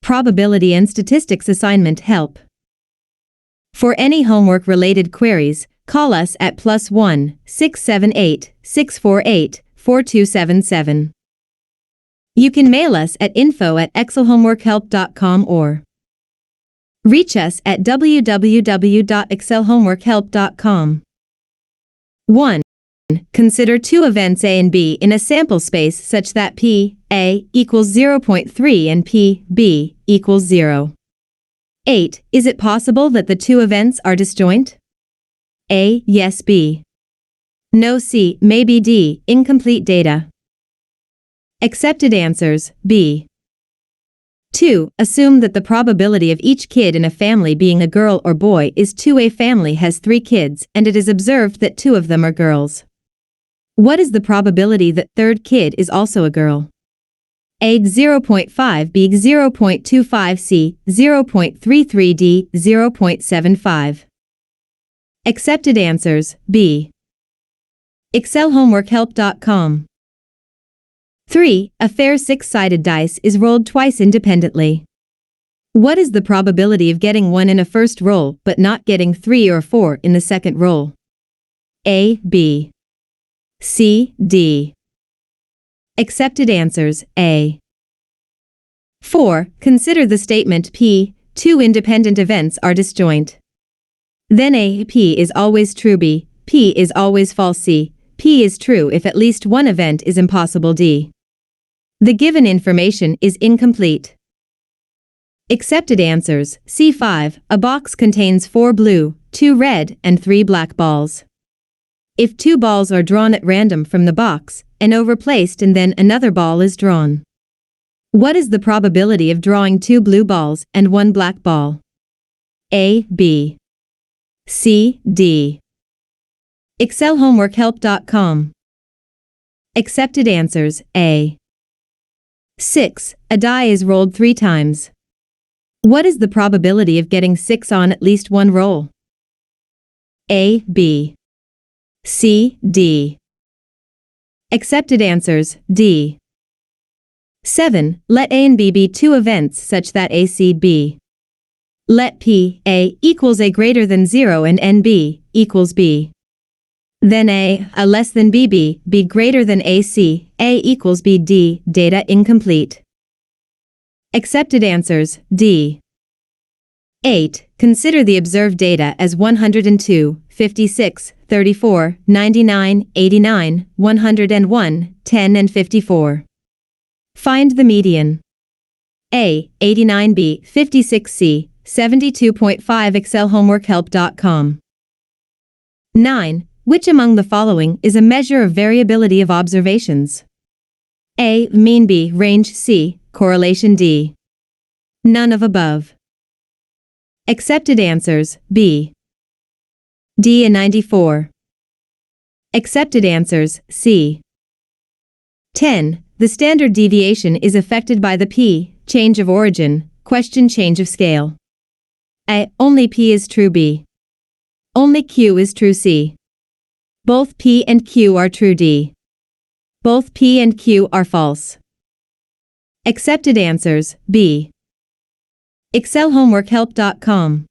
Probability and Statistics Assignment Help. For any homework-related queries, call us at +1 678 648 4277. You can mail us at info@excelhomeworkhelp.com or reach us at www.excelhomeworkhelp.com. 1. Consider two events A and B in a sample space such that P, A, equals 0.3 and P, B, equals 0. 8. Is it possible that the two events are disjoint? A. Yes. B. No. C. Maybe. D. Incomplete data. Accepted answers. B. 2. Assume that the probability of each kid in a family being a girl or boy is 2. A family has 3 kids and it is observed that 2 of them are girls. What is the probability that third kid is also a girl? A. 0.5, B. 0.25, C. 0.33, D. 0.75. Accepted answers. B. excelhomeworkhelp.com. 3. A fair 6-sided dice is rolled twice independently. What is the probability of getting 1 in a first roll but not getting 3 or 4 in the second roll? A. B. C. D. Accepted answers. A. 4. Consider the statement P. 2 independent events are disjoint. Then A. P is always true. B. P is always false. C. P is true if at least one event is impossible. D. The given information is incomplete. Accepted answers. C5. A box contains 4 blue, 2 red, and 3 black balls. If 2 balls are drawn at random from the box, an O replaced and then another ball is drawn. What is the probability of drawing 2 blue balls and 1 black ball? A. B. C. D. excelhomeworkhelp.com. Accepted answers. A. 6. A die is rolled 3 times. What is the probability of getting 6 on at least one roll? A. B. C. D. Accepted answers. D. 7. Let A and B be 2 events such that A, C, B. Let P, A, equals A greater than 0 and N, B, equals B. Then A less than B, B, B greater than A, C, A equals B, D. Data incomplete. Accepted answers. D. 8. Consider the observed data as 102, 56, 34, 99, 89, 101, 10 and 54. Find the median. A. 89, B. 56, C. 72.5. excelhomeworkhelp.com. 9. Which among the following is a measure of variability of observations? A. Mean. B. Range. C. Correlation. D. None of above. Accepted answers. B. D. A 94. Accepted answers. C. 10. The standard deviation is affected by the P, change of origin, question change of scale. A. Only P is true. B. Only Q is true. C. Both P and Q are true. D. Both P and Q are false. Accepted answers. B. excelhomeworkhelp.com.